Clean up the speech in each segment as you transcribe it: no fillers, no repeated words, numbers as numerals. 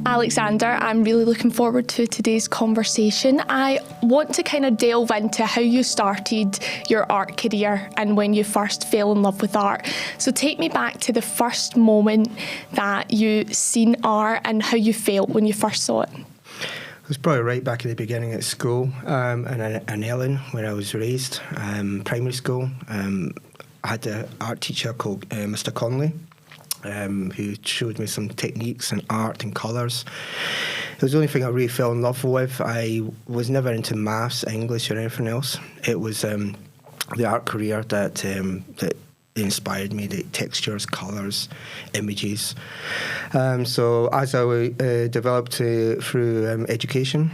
Alexander, I'm really looking forward to today's conversation. I want to kind of delve into how you started your art career and when you first fell in love with art. So take me back to the first moment that you seen art and how you felt when you first saw it. It was probably right back at the beginning at school, in Ellen, where I was raised, primary school. I had an art teacher called Mr. Conley, who showed me some techniques and art and colours. It was the only thing I really fell in love with. I was never into maths, English or anything else. It was the art career that inspired me, the textures, colours, images. So as I developed through education,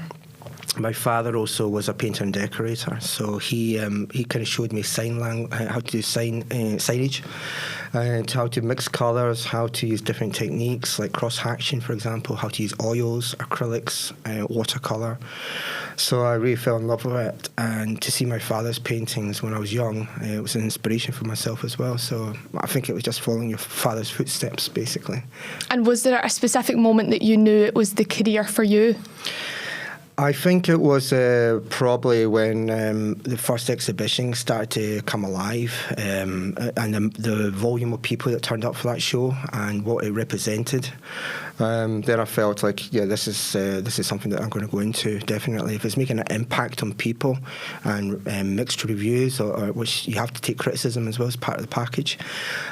my father also was a painter and decorator, so he kind of showed me how to do signage, and how to mix colours, how to use different techniques like cross-hatching, for example, how to use oils, acrylics, watercolour. So I really fell in love with it, and to see my father's paintings when I was young, it was an inspiration for myself as well. So I think it was just following your father's footsteps, basically. And was there a specific moment that you knew it was the career for you? I think it was probably when the first exhibition started to come alive, and the volume of people that turned up for that show and what it represented. Then I felt like, yeah, this is something that I'm going to go into, definitely. If it's making an impact on people and mixed reviews, or which you have to take criticism as well as part of the package,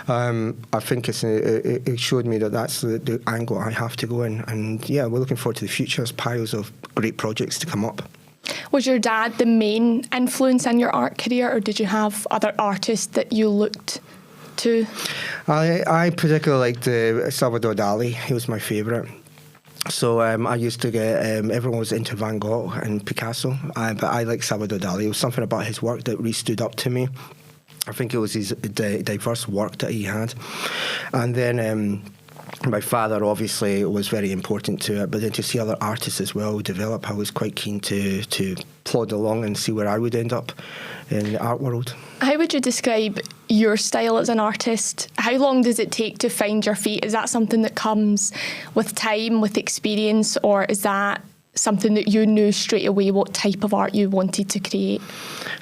I think it showed me that that's the angle I have to go in. And yeah, we're looking forward to the future. There's piles of great projects to come up. Was your dad the main influence in your art career, or did you have other artists that you looked to? I particularly liked Salvador Dali. He was my favourite. So I used to get, everyone was into Van Gogh and Picasso, but I liked Salvador Dali. It was something about his work that really stood up to me. I think it was his diverse work that he had. And then my father obviously was very important to it, but then to see other artists as well develop, I was quite keen to plod along and see where I would end up in the art world. How would you describe your style as an artist? How long does it take to find your feet? Is that something that comes with time, with experience, or is that something that you knew straight away what type of art you wanted to create?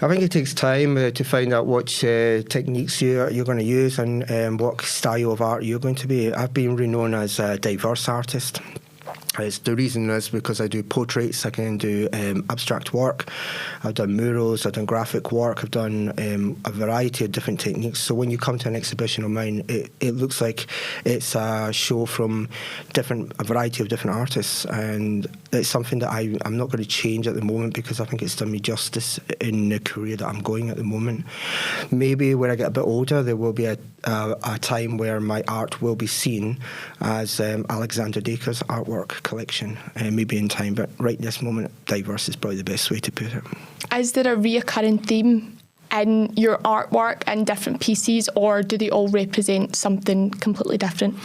I think it takes time to find out what techniques you're going to use and what style of art you're going to be. I've been renowned as a diverse artist. The reason is because I do portraits, I can do abstract work, I've done murals, I've done graphic work, I've done a variety of different techniques. So when you come to an exhibition of mine, it looks like it's a show from a variety of different artists, and it's something that I'm not going to change at the moment because I think it's done me justice in the career that I'm going at the moment. Maybe when I get a bit older, there will be a time where my art will be seen as Alexander Dakers' artwork collection, maybe in time, but right this moment, diverse is probably the best way to put it. Is there a reoccurring theme in your artwork and different pieces, or do they all represent something completely different?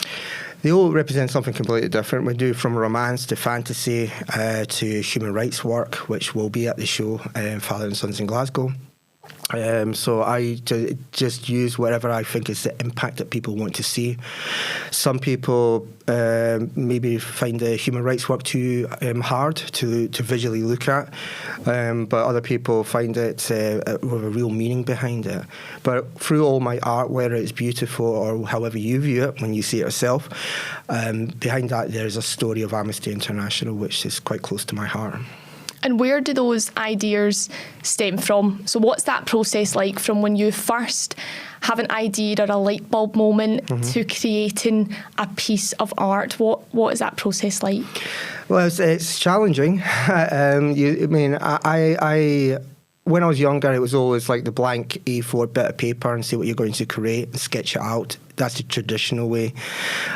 They all represent something completely different. We do from romance to fantasy to human rights work, which will be at the show, Father and Sons in Glasgow. So I just use whatever I think is the impact that people want to see. Some people maybe find the human rights work too hard to visually look at, but other people find it with a real meaning behind it. But through all my art, whether it's beautiful or however you view it when you see it yourself, behind that there's a story of Amnesty International, which is quite close to my heart. And where do those ideas stem from? So what's that process like from when you first have an idea or a light bulb moment to creating a piece of art? What is that process like? Well, it's challenging. When I was younger, it was always like the blank A4 bit of paper and see what you're going to create and sketch it out. That's the traditional way.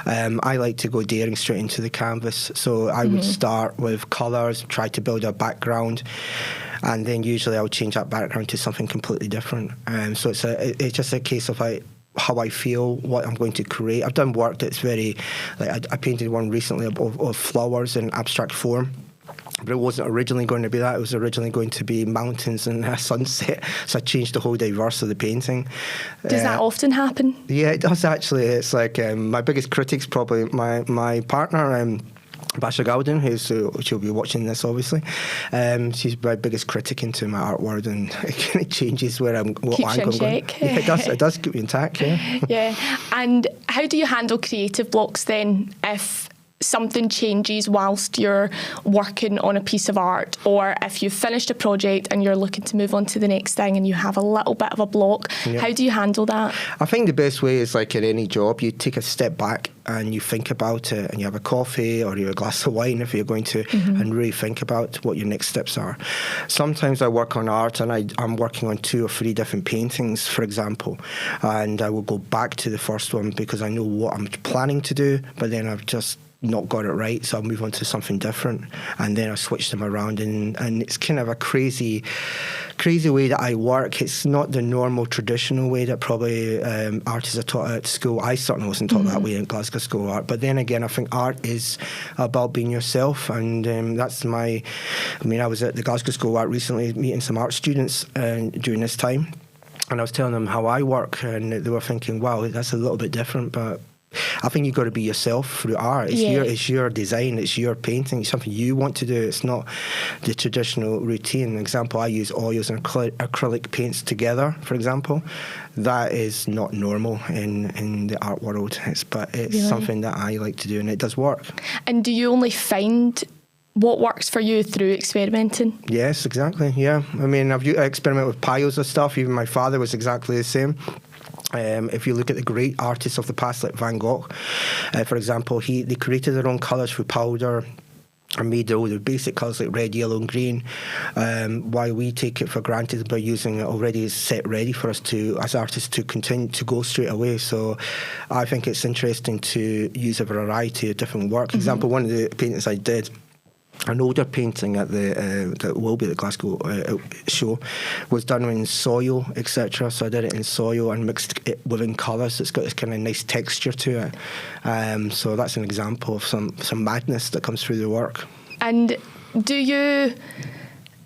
I like to go daring straight into the canvas. So I would start with colours, try to build a background, and then usually I would change that background to something completely different. So it's just a case of how I feel, what I'm going to create. I've done work that's very, I painted one recently of flowers in abstract form. But it wasn't originally going to be that. It was originally going to be mountains and a sunset. So I changed the whole diverse of the painting. Does that often happen? Yeah, it does actually. It's like my biggest critic's probably my partner. Basha Gowden, she'll be watching this obviously. She's my biggest critic into my art world, and it kind of changes what Keeps you in check. Yeah, it does keep me intact, yeah. Yeah. And how do you handle creative blocks then if something changes whilst you're working on a piece of art, or if you've finished a project and you're looking to move on to the next thing and you have a little bit of a block? Yeah. How do you handle that? I think the best way is like in any job, you take a step back and you think about it, and you have a coffee or you have a glass of wine if you're going to, and really think about what your next steps are. Sometimes I work on art and I'm working on 2 or 3 different paintings, for example, and I will go back to the first one because I know what I'm planning to do, but then I've just not got it right, so I'll move on to something different, and then I switch them around, and it's kind of a crazy way that I work. It's not the normal traditional way that probably artists are taught at school. I certainly wasn't taught that way in Glasgow School of Art, but then again I think art is about being yourself, and that's I was at the Glasgow School of Art recently meeting some art students during this time, and I was telling them how I work, and they were thinking, wow, that's a little bit different, but I think you've got to be yourself through art. It's your design, it's your painting, it's something you want to do. It's not the traditional routine. For example, I use oils and acrylic paints together, for example. That is not normal in the art world. It's really something that I like to do, and it does work. And do you only find what works for you through experimenting? Yes, exactly, yeah. I mean, I've experimented with piles of stuff. Even my father was exactly the same. If you look at the great artists of the past, like Van Gogh, for example, they created their own colours through powder, or made all the basic colours like red, yellow and green, while we take it for granted by using it already is set ready for us to, as artists, to continue to go straight away. So I think it's interesting to use a variety of different work. For example, one of the paintings I did, an older painting at that will be the Glasgow show, was done in soil, etc. So I did it in soil and mixed it within colours. It's got this kind of nice texture to it. So that's an example of some madness that comes through the work. And do you,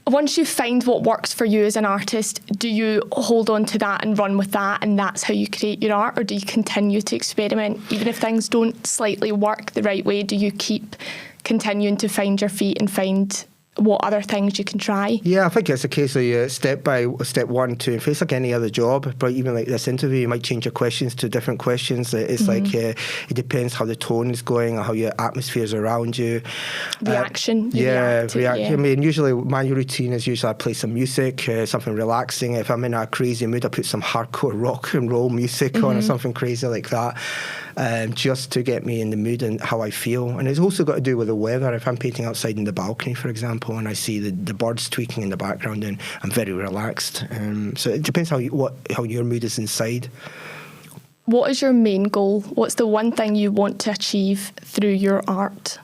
once you find what works for you as an artist, do you hold on to that and run with that, and that's how you create your art, or do you continue to experiment even if things don't slightly work the right way? Do you keep continuing to find your feet and find what other things you can try? Yeah, I think it's a case of step 1, 2, and face like any other job. But even like this interview, you might change your questions to different questions. It's like it depends how the tone is going or how your atmosphere is around you. Reaction. I mean, usually my routine is usually I play some music, something relaxing. If I'm in a crazy mood, I put some hardcore rock and roll music on or something crazy like that. Just to get me in the mood and how I feel. And it's also got to do with the weather. If I'm painting outside in the balcony, for example, and I see the birds tweaking in the background, then I'm very relaxed. So it depends how your mood is inside. What is your main goal? What's the one thing you want to achieve through your art?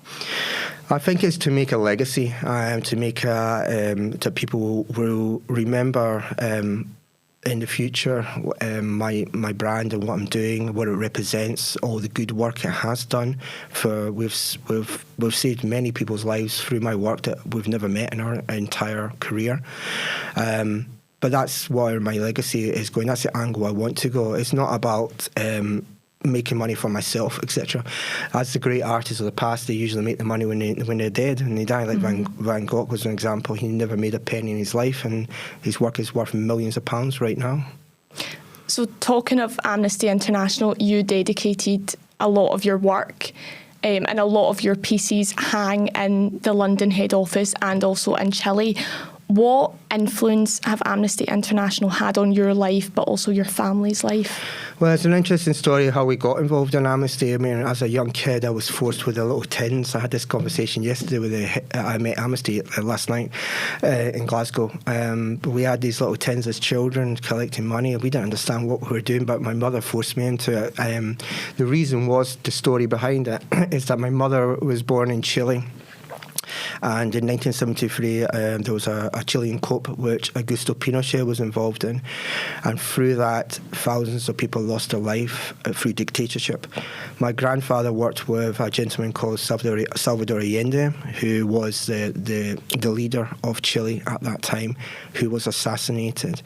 I think it's to make a legacy, to make that people will remember in the future, my brand and what I'm doing, what it represents, all the good work it has done. We've saved many people's lives through my work that we've never met in our entire career. But that's where my legacy is going. That's the angle I want to go. It's not about making money for myself, etc. As the great artists of the past, they usually make the money when they're dead and they die. Like Van Gogh was an example. He never made a penny in his life, and his work is worth millions of pounds right now. So talking of Amnesty International, you dedicated a lot of your work and a lot of your pieces hang in the London head office and also in Chile. What influence have Amnesty International had on your life, but also your family's life? Well, it's an interesting story how we got involved in Amnesty. I mean, as a young kid, I was forced with the little tins. I had this conversation yesterday I met Amnesty last night in Glasgow. But we had these little tins as children collecting money. We didn't understand what we were doing, but my mother forced me into it. The reason was, the story behind it, is that my mother was born in Chile. And in 1973, there was a Chilean coup which Augusto Pinochet was involved in. And through that, thousands of people lost their life through dictatorship. My grandfather worked with a gentleman called Salvador Allende, who was the leader of Chile at that time, who was assassinated.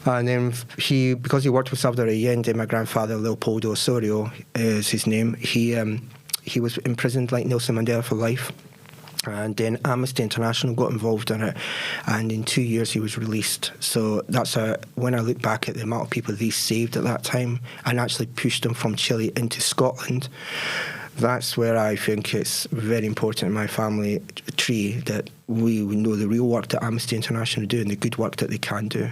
And then because he worked with Salvador Allende, my grandfather, Leopoldo Osorio is his name, he was imprisoned like Nelson Mandela for life. And then Amnesty International got involved in it, and in 2 years he was released. So when I look back at the amount of people they saved at that time and actually pushed them from Chile into Scotland, that's where I think it's very important in my family tree that we know the real work that Amnesty International do and the good work that they can do.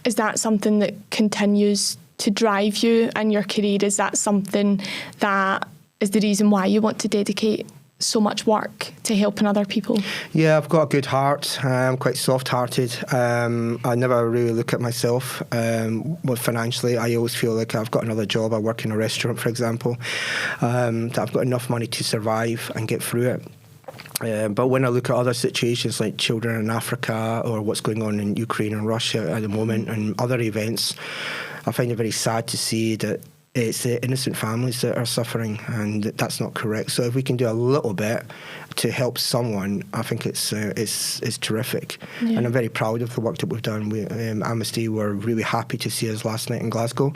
Is that something that continues to drive you in your career? Is that something that is the reason why you want to dedicate so much work to helping other people? Yeah, I've got a good heart. I'm quite soft-hearted. I never really look at myself financially. I always feel like I've got another job. I work in a restaurant, for example, that I've got enough money to survive and get through it. But when I look at other situations like children in Africa or what's going on in Ukraine and Russia at the moment and other events, I find it very sad to see that it's the innocent families that are suffering, and that's not correct. So if we can do a little bit to help someone, I think it's terrific. Yeah. And I'm very proud of the work that we've done. Amnesty were really happy to see us last night in Glasgow,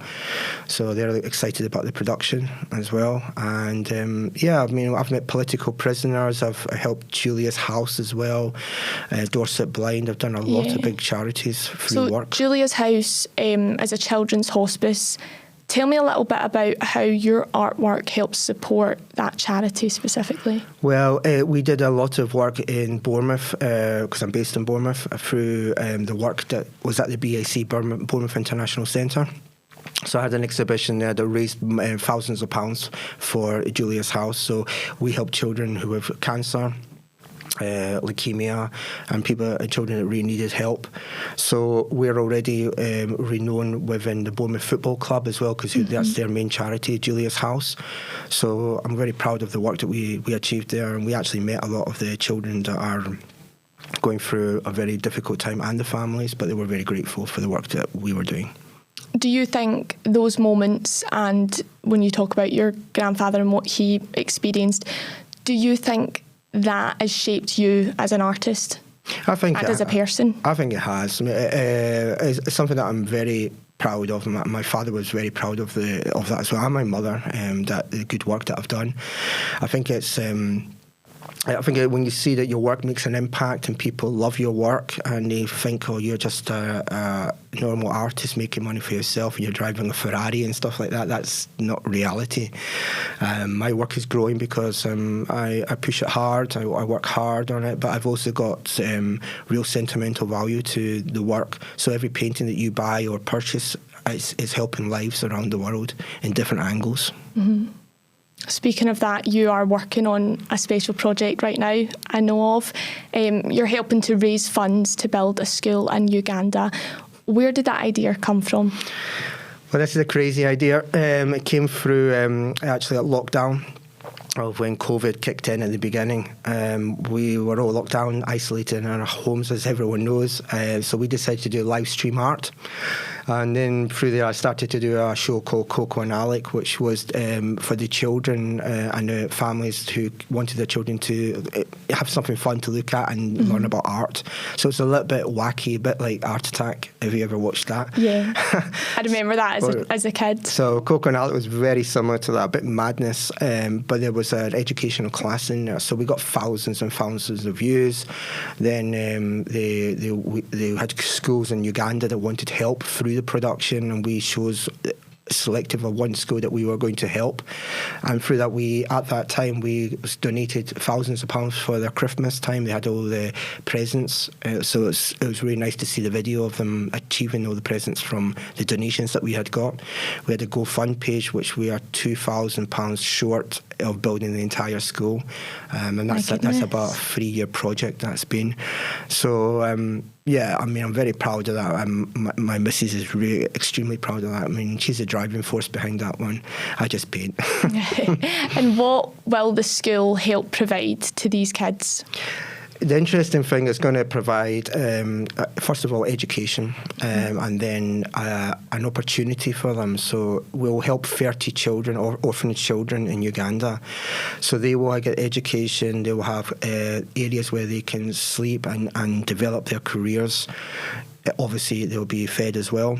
so they're excited about the production as well. And I've met political prisoners. I've helped Julia's House as well, Dorset Blind. I've done a lot of big charities through work. Julia's House is a children's hospice. Tell me a little bit about how your artwork helps support that charity specifically. Well, we did a lot of work in Bournemouth, because I'm based in Bournemouth, through the work that was at the BAC, Bournemouth International Centre. So I had an exhibition there that raised thousands of pounds for Julia's House. So we help children who have cancer, leukemia, and children that really needed help. So we're already renowned within the Bournemouth Football Club as well, because that's their main charity, Julia's House. So I'm very proud of the work that we achieved there, and we actually met a lot of the children that are going through a very difficult time and the families, but they were very grateful for the work that we were doing. Do you think those moments, and when you talk about your grandfather and what he experienced, do you think that has shaped you as an artist? I think and as a person? I think it has. It's something that I'm very proud of. My father was very proud of that as well, and my mother, the good work that I've done. I think it's I think when you see that your work makes an impact and people love your work and they think, oh, you're just a normal artist making money for yourself and you're driving a Ferrari and stuff like that, that's not reality. My work is growing because I push it hard, I work hard on it, but I've also got real sentimental value to the work. So every painting that you buy or purchase is helping lives around the world in different angles. Mm-hmm. Speaking of that, you are working on a special project right now, I know of. You're helping to raise funds to build a school in Uganda. Where did that idea come from? Well, this is a crazy idea. It came through actually at lockdown, of when COVID kicked in at the beginning. We were all locked down, isolated in our homes, as everyone knows. So we decided to do live stream art. And then through there, I started to do a show called Coco and Alec, which was for the children and the families who wanted their children to have something fun to look at and learn about art. So it's a little bit wacky, a bit like Art Attack. Have you ever watched that? Yeah, I remember that as a kid. So Coco and Alec was very similar to that, a bit madness, but there was an educational class in there. So we got thousands and thousands of views. Then they had schools in Uganda that wanted help through the production, and we chose selective of one school that we were going to help, and through that at that time we donated thousands of pounds for their Christmas time. They had all the presents, so it was really nice to see the video of them achieving all the presents from the donations that we had got. We had a GoFund page, which we are £2,000 short of building the entire school, and that's about a 3-year project that's been. So yeah, I mean, I'm very proud of that. My missus is really extremely proud of that. I mean, she's the driving force behind that one. I just paint. And what will the school help provide to these kids? The interesting thing is going to provide, first of all, education, and then an opportunity for them. So we'll help 30 children, or orphanage children in Uganda. So they will get education, they will have areas where they can sleep and develop their careers. Obviously, they'll be fed as well.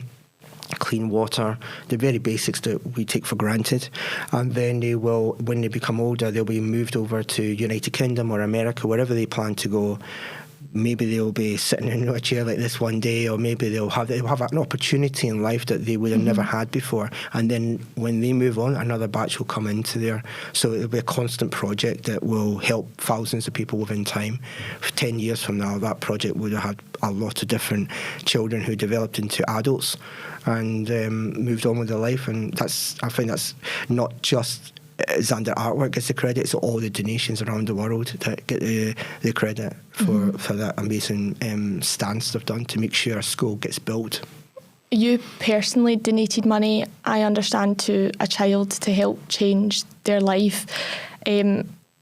clean water, the very basics that we take for granted. And then they will, when they become older, they'll be moved over to United Kingdom or America, wherever they plan to go. Maybe they'll be sitting in a chair like this one day, or maybe they'll have an opportunity in life that they would have never had before. And then when they move on, another batch will come into there. So it'll be a constant project that will help thousands of people within time. 10 years from now, that project would have had a lot of different children who developed into adults and moved on with their life. And I think that's not just Xander Artwork gets the credit, it's all the donations around the world that get the credit for that amazing stance they've done to make sure a school gets built. You personally donated money, I understand, to a child to help change their life.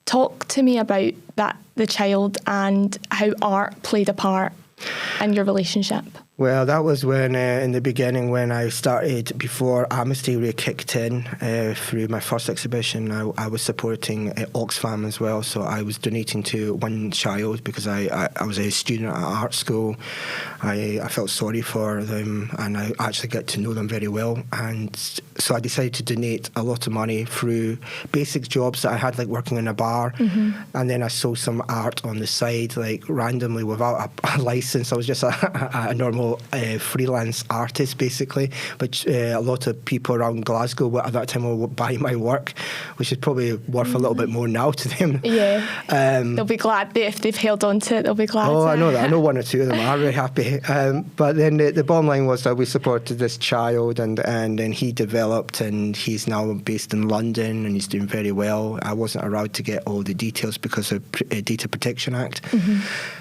Talk to me about that, the child, and how art played a part in your relationship. Well, that was when, in the beginning, when I started, before Amnesty really kicked in through my first exhibition, I was supporting Oxfam as well. So I was donating to one child because I was a student at art school. I felt sorry for them, and I actually got to know them very well. And so I decided to donate a lot of money through basic jobs that I had, like working in a bar. And then I sold some art on the side, like randomly without a license. I was just a normal freelance artist, basically. But a lot of people around Glasgow at that time will buy my work, which is probably worth a little bit more now to them. Yeah. They'll be glad if they've held on to it. They'll be glad. Oh, I know that. I know one or two of them are really happy. But then the bottom line was that we supported this child, and then he developed, and he's now based in London, and he's doing very well. I wasn't allowed to get all the details because of Data Protection Act.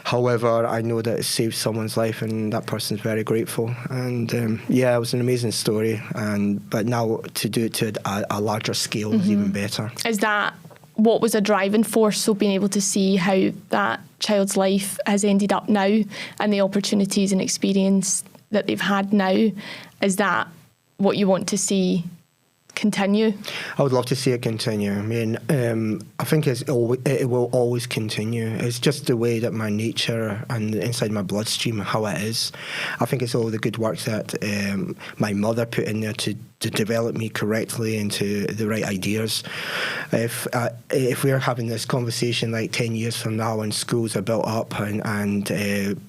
However, I know that it saved someone's life, and that person's very grateful. And it was an amazing story. But now to do it to a larger scale is even better. Is that what was a driving force? So being able to see how that child's life has ended up now, and the opportunities and experience that they've had now, is that what you want to see continue? I would love to see it continue. I mean, I think it will always continue. It's just the way that my nature and inside my bloodstream, how it is. I think it's all the good work that my mother put in there to develop me correctly into the right ideas. If we're having this conversation like 10 years from now and schools are built up and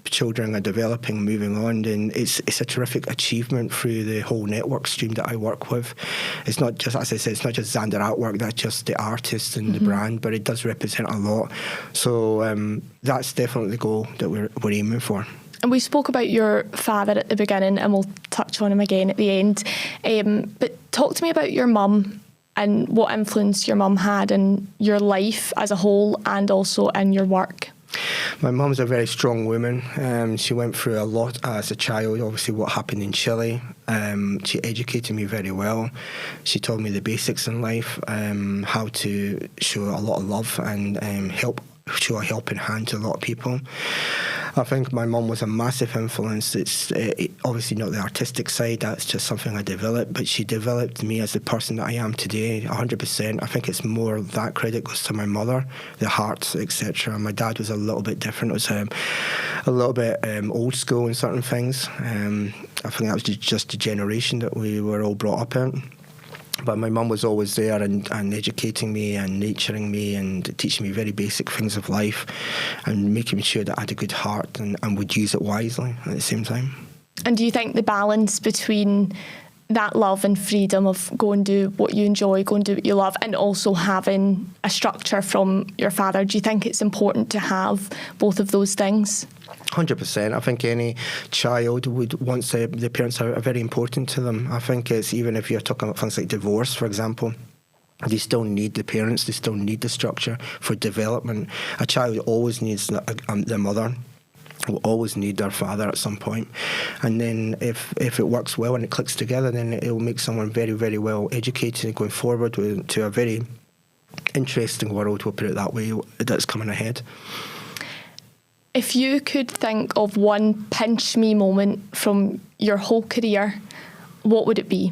children are developing, moving on, then it's a terrific achievement through the whole network stream that I work with. It's not just, as I said, it's not just Xander Artwork, that's just the artist and the brand, but it does represent a lot. So that's definitely the goal that we're aiming for. And we spoke about your father at the beginning, and we'll touch on him again at the end. But talk to me about your mum and what influence your mum had in your life as a whole and also in your work. My mum's a very strong woman. She went through a lot as a child, obviously what happened in Chile. She educated me very well. She taught me the basics in life, how to show a lot of love and show a helping hand to a lot of people. I think my mum was a massive influence. It's obviously not the artistic side, that's just something I developed, but she developed me as the person that I am today, 100%. I think it's more that credit goes to my mother, the heart, etc. My dad was a little bit different. It was a little bit old school in certain things. I think that was just the generation that we were all brought up in. But my mum was always there and educating me and nurturing me and teaching me very basic things of life and making sure that I had a good heart and would use it wisely at the same time. And do you think the balance between that love and freedom of go and do what you enjoy, go and do what you love, and also having a structure from your father, do you think it's important to have both of those things? 100%. I think any child would, once the parents are very important to them. I think it's, even if you're talking about things like divorce, for example, they still need the parents, they still need the structure for development. A child always needs their mother, will always need their father at some point. And then if it works well and it clicks together, then it will make someone very, very well educated going forward to a very interesting world, we'll put it that way, that's coming ahead. If you could think of one pinch me moment from your whole career, what would it be?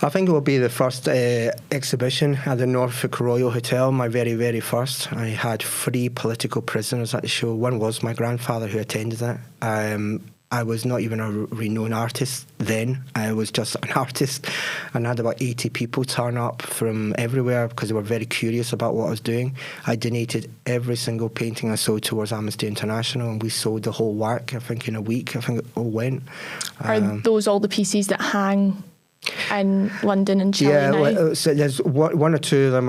I think it will be the first exhibition at the Norfolk Royal Hotel, my very, very first. I had 3 political prisoners at the show. One was my grandfather who attended it. I was not even a renowned artist then. I was just an artist, and I had about 80 people turn up from everywhere because they were very curious about what I was doing. I donated every single painting I sold towards Amnesty International, and we sold the whole work, I think, in a week. I think it all went. Are those all the pieces that hang in London and Chile now? So there's one or two of them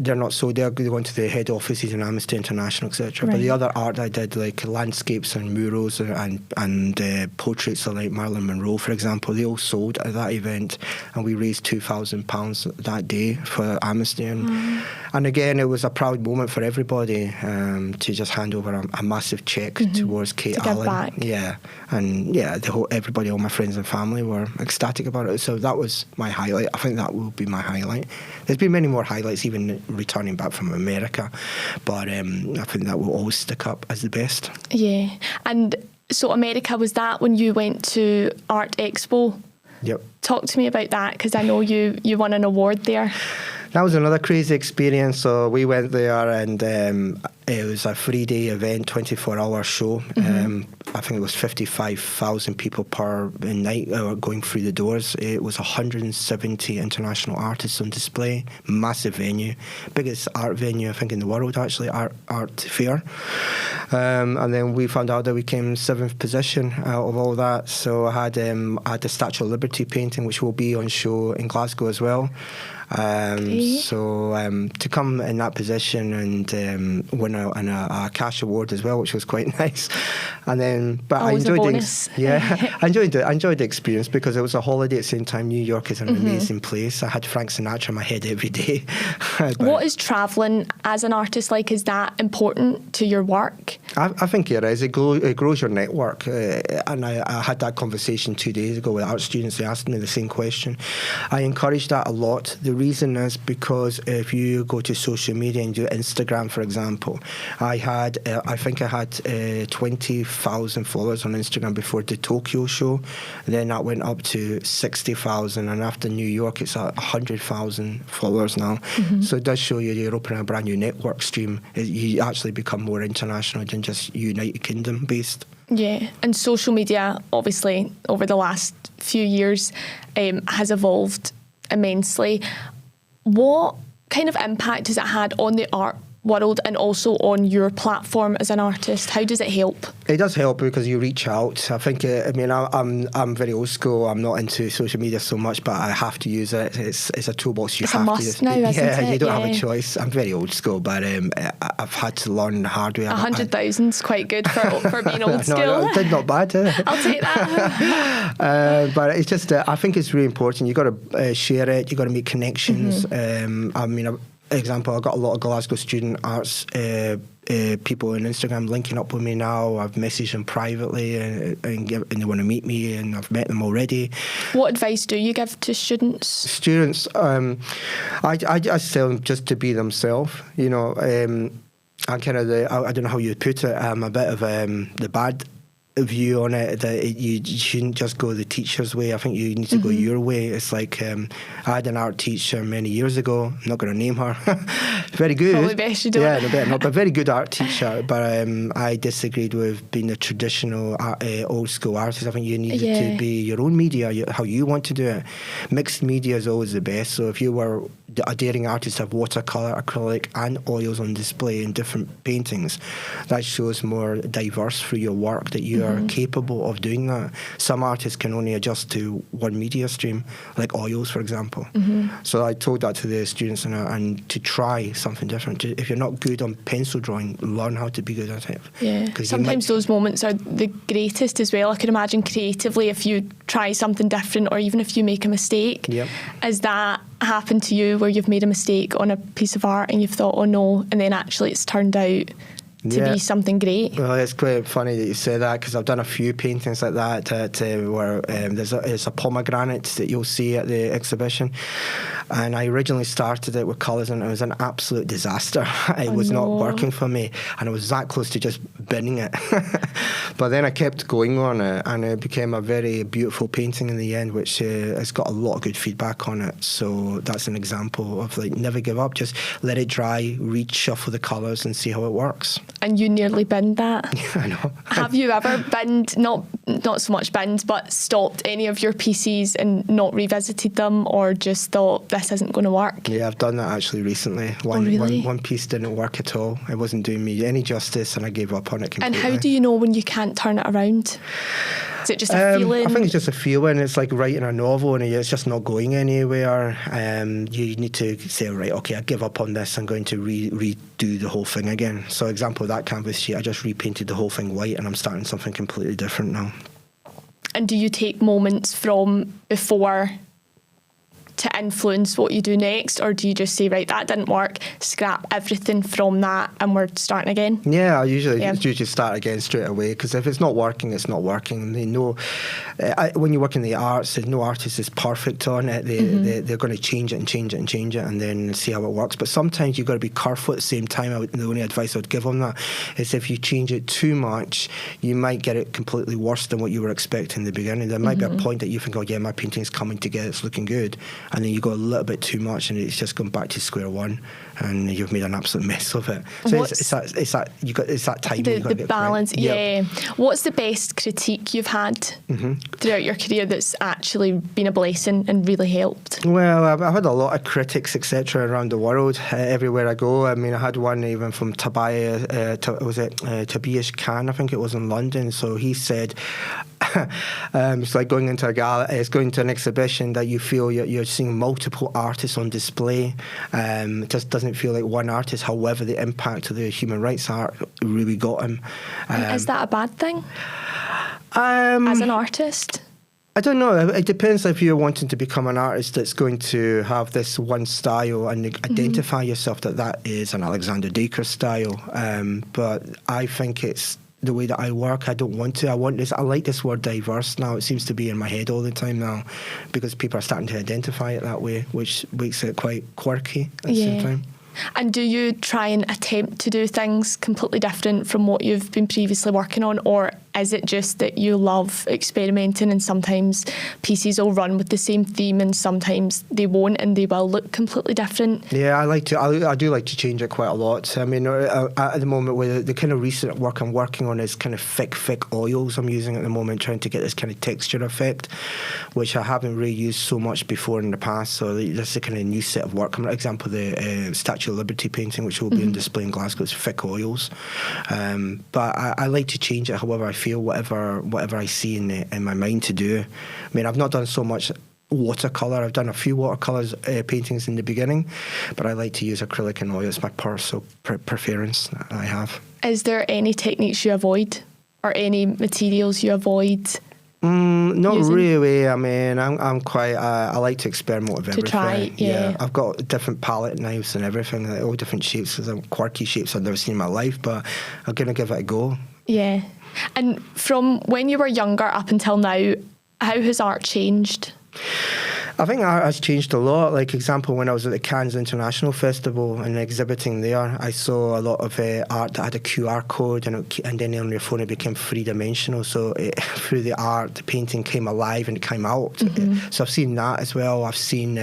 they're not sold. They're going to the head offices in Amnesty International, etc. But the other art I did, like landscapes and murals and portraits of like Marilyn Monroe, for example, they all sold at that event, and we raised £2,000 that day for Amnesty. And again, it was a proud moment for everybody to just hand over a massive cheque towards Kate to Allen. give back. Yeah, and yeah, everybody, all my friends and family were ecstatic about it. So that was my highlight. I think that will be my highlight. There's been many more highlights, even returning back from America, but I think that will always stick up as the best. Yeah. And so America, was that when you went to Art Expo? Yep. Talk to me about that, because I know you won an award there. That was another crazy experience. So we went there, and it was a 3-day event, 24-hour show. I think it was 55,000 people per night going through the doors. It was 170 international artists on display. Massive venue, biggest art venue I think in the world, actually, art fair. And then we found out that we came 7th position out of all that. So I had the Statue of Liberty painting, which will be on show in Glasgow as well. So to come in that position and win a cash award as well, which was quite nice. And then, but always I enjoyed a bonus. I enjoyed the experience because it was a holiday at the same time. New York is an amazing place. I had Frank Sinatra in my head every day. What is travelling as an artist like? Is that important to your work? I think it is. It grows your network. And I had that conversation 2 days ago with art students. They asked me the same question. I encourage that a lot. The reason is because if you go to social media and do Instagram, for example, I think I had 20,000 followers on Instagram before the Tokyo show. Then that went up to 60,000, and after New York, it's 100,000 followers now. So it does show you're opening a brand new network stream. You actually become more international than just United Kingdom based. Yeah, and social media, obviously, over the last few years, has evolved immensely. What kind of impact has it had on the art world and also on your platform as an artist? How does it help? It does help because you reach out. I think, I'm very old school. I'm not into social media so much, but I have to use it. It's a toolbox you have to use. It's a must now, isn't it? You don't have a choice. I'm very old school, but I've had to learn the hard way. 100,000's quite good for being old school. No, it's not bad. I'll take that. But it's just, I think it's really important. You got to share it. You got to make connections. Example, I've got a lot of Glasgow student arts people on Instagram linking up with me now. I've messaged them privately and they want to meet me, and I've met them already. What advice do you give to students? Students, I tell them just to be themselves. You know, I'm kind of I don't know how you put it. I'm a bit of the bad view on it, that you shouldn't just go the teacher's way. I think you need to go your way. It's like I had an art teacher many years ago. I'm not going to name her. Very good. Probably best you don't. Yeah, no, better not. But very good art teacher. But I disagreed with being a traditional old school artist. I think you need to be your own media, how you want to do it. Mixed media is always the best. So if you were a daring artist, have watercolour, acrylic and oils on display in different paintings, that shows more diverse through your work, that you are capable of doing that. Some artists can only adjust to one media stream, like oils, for example. So I told that to the students and to try something different. If you're not good on pencil drawing, learn how to be good at it. Yeah, sometimes those moments are the greatest as well. I can imagine creatively, if you try something different or even if you make a mistake. Has that happened to you where you've made a mistake on a piece of art and you've thought, oh no, and then actually it's turned out to be something great? Well, it's quite funny that you say that, because I've done a few paintings like that where there's a pomegranate that you'll see at the exhibition, and I originally started it with colours and it was an absolute disaster. It was not working for me, and I was that close to just binning it. But then I kept going on it, and it became a very beautiful painting in the end, which has got a lot of good feedback on it. So that's an example of, like, never give up. Just let it dry, reshuffle the colours and see how it works. And you nearly binned that. I know. Have you ever binned, not not so much binned, but stopped any of your pieces and not revisited them, or just thought this isn't going to work? Yeah, I've done that actually recently. One piece didn't work at all. It wasn't doing me any justice, and I gave up on it completely. And how do you know when you can't turn it around? Is it just a feeling? I think it's just a feeling. It's like writing a novel and it's just not going anywhere. You need to say, right, okay, I give up on this. I'm going to redo the whole thing again. So example, that canvas sheet, I just repainted the whole thing white and I'm starting something completely different now. And do you take moments from before to influence what you do next, or do you just say, right, that didn't work, scrap everything from that and we're starting again? Yeah, I usually start again straight away, because if it's not working, it's not working. And they know, when you work in the arts, no artist is perfect on it. They're going to change it and change it and change it and then see how it works. But sometimes you've got to be careful at the same time. The only advice I would give on that is if you change it too much, you might get it completely worse than what you were expecting in the beginning. There might be a point that you think, oh yeah, my painting's coming together, it's looking good. And then you go a little bit too much and it's just gone back to square one and you've made an absolute mess of it. So it's that time the balance. Yeah. What's the best critique you've had throughout your career that's actually been a blessing and really helped? Well, I've had a lot of critics, etc., around the world, everywhere I go. I mean, I had one even from Tobias Khan, I think it was in London. So he said, it's like going into going to an exhibition that you feel you're seeing multiple artists on display. It just doesn't feel like one artist. However, the impact of the human rights art really got him. Is that a bad thing? As an artist? I don't know. It depends if you're wanting to become an artist that's going to have this one style and identify yourself that is an Alexander Dakers style. But I think it's the way that I work. I don't want to. I like this word diverse now. It seems to be in my head all the time now because people are starting to identify it that way, which makes it quite quirky at the same time. And do you try and attempt to do things completely different from what you've been previously working on, or is it just that you love experimenting and sometimes pieces will run with the same theme and sometimes they won't and they will look completely different? Yeah, I do like to change it quite a lot. I mean, at the moment, with the kind of recent work I'm working on is kind of thick oils I'm using at the moment, trying to get this kind of texture effect, which I haven't really used so much before in the past. So this is a kind of new set of work. For example, the Statue of Liberty painting, which will be on display in Glasgow, is thick oils. But I like to change it however I feel, whatever I see in my mind to do. I mean, I've not done so much watercolour. I've done a few watercolours paintings in the beginning, but I like to use acrylic and oil. It's my personal preference that I have. Is there any techniques you avoid or any materials you avoid? Not really. I mean, I'm quite. I like to experiment with everything. To try, yeah. I've got different palette knives and everything, like all different shapes, quirky shapes I've never seen in my life. But I'm gonna give it a go. Yeah. And from when you were younger up until now, how has art changed? I think art has changed a lot. Like, example, when I was at the Cannes International Festival and exhibiting there, I saw a lot of art that had a QR code, and then on your phone it became three-dimensional. So through the art, the painting came alive and it came out. So I've seen that as well. I've seen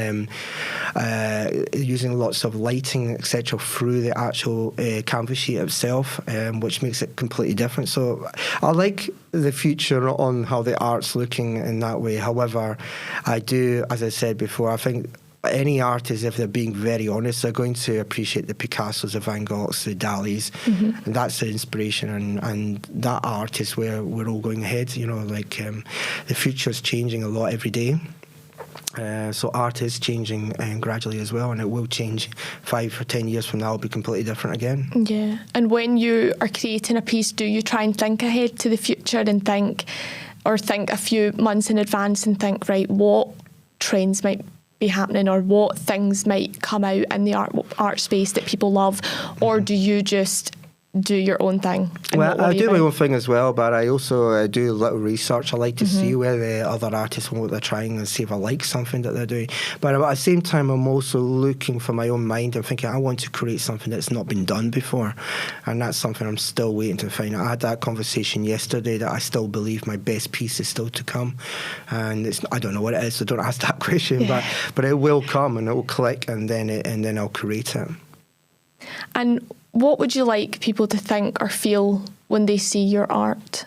using lots of lighting, etc., through the actual canvas sheet itself, which makes it completely different. So I like the future on how the art's looking in that way. However, I do, as I said before, I think any artist, if they're being very honest, they're going to appreciate the Picassos, the Van Goghs, the Dalis, and that's the inspiration, and that art is where we're all going ahead. You know, like the future's changing a lot every day. So art is changing gradually as well, and it will change 5 or 10 years from now. It'll be completely different again. Yeah. And when you are creating a piece, do you try and think ahead to the future and think a few months in advance and think, right, what trends might be happening or what things might come out in the art space that people love, or do you just do your own thing? Well, I do my own thing as well, but I also do a little research. I like to see where the other artists and what they're trying and see if I like something that they're doing. But at the same time, I'm also looking for my own mind and thinking I want to create something that's not been done before, and that's something I'm still waiting to find out. I had that conversation yesterday that I still believe my best piece is still to come, and I don't know what it is, so don't ask that question. But it will come and it will click, and then I'll create it. And what would you like people to think or feel when they see your art?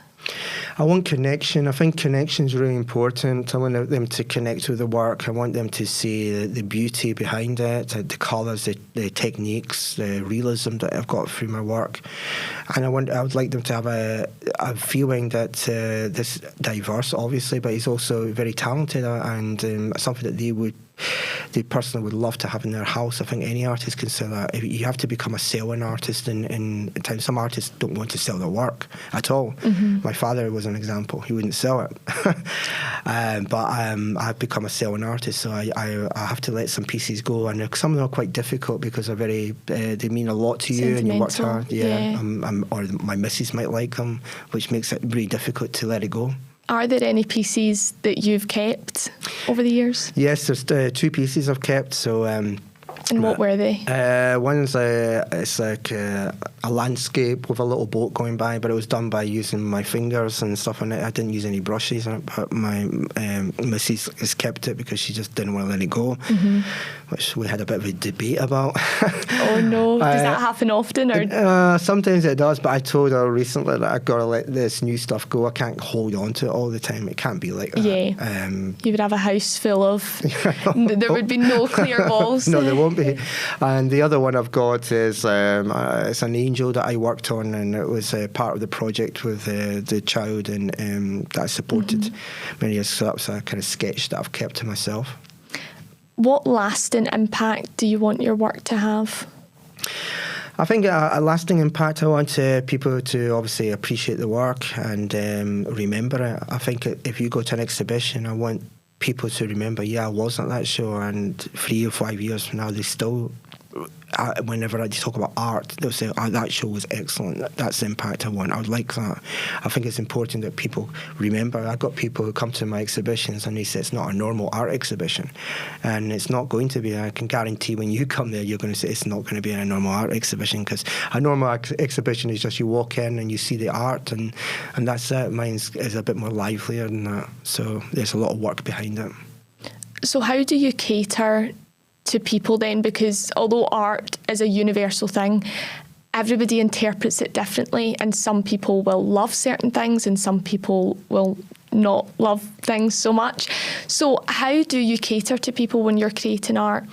I want connection. I think connection is really important. I want them to connect with the work. I want them to see the beauty behind it, the colours, the techniques, the realism that I've got through my work. And I would like them to have a feeling that this diverse, obviously, but he's also very talented and something that they personally would love to have in their house. I think any artist can sell that. You have to become a selling artist in time. Some artists don't want to sell their work at all. My father was an example. He wouldn't sell it. But I've become a selling artist, so I have to let some pieces go, and some of them are quite difficult because they're very they mean a lot to you and you worked hard. Yeah. Or my missus might like them, which makes it really difficult to let it go. Are there any pieces that you've kept over the years? Yes, there's 2 pieces I've kept. So, and what were they? One's it's like a landscape with a little boat going by, but it was done by using my fingers and stuff on it. I didn't use any brushes on it, but my missus has kept it because she just didn't want to let it go, which we had a bit of a debate about. Oh no, does that happen often? Or? Sometimes it does, but I told her recently that I've got to let this new stuff go. I can't hold on to it all the time. It can't be like that. Yeah, you would have a house full of, there would be no clear walls. No, there won't be. And the other one I've got is it's an angel that I worked on, and it was part of the project with the child and that I supported many years. So that's a kind of sketch that I've kept to myself. What lasting impact do you want your work to have? I think a lasting impact. I want people to obviously appreciate the work and remember it. I think if you go to an exhibition, I want people to remember, I was at that show, and 3 or 5 years from now, they still, whenever I talk about art, they'll say, that show was excellent. That's the impact I want. I would like that. I think it's important that people remember. I've got people who come to my exhibitions and they say it's not a normal art exhibition, and it's not going to be. I can guarantee when you come there, you're going to say it's not going to be a normal art exhibition, because a normal exhibition is just you walk in and you see the art, and that's it. Mine is a bit more livelier than that. So there's a lot of work behind it. So how do you cater to people then? Because although art is a universal thing, everybody interprets it differently, and some people will love certain things and some people will not love things so much. So how do you cater to people when you're creating art?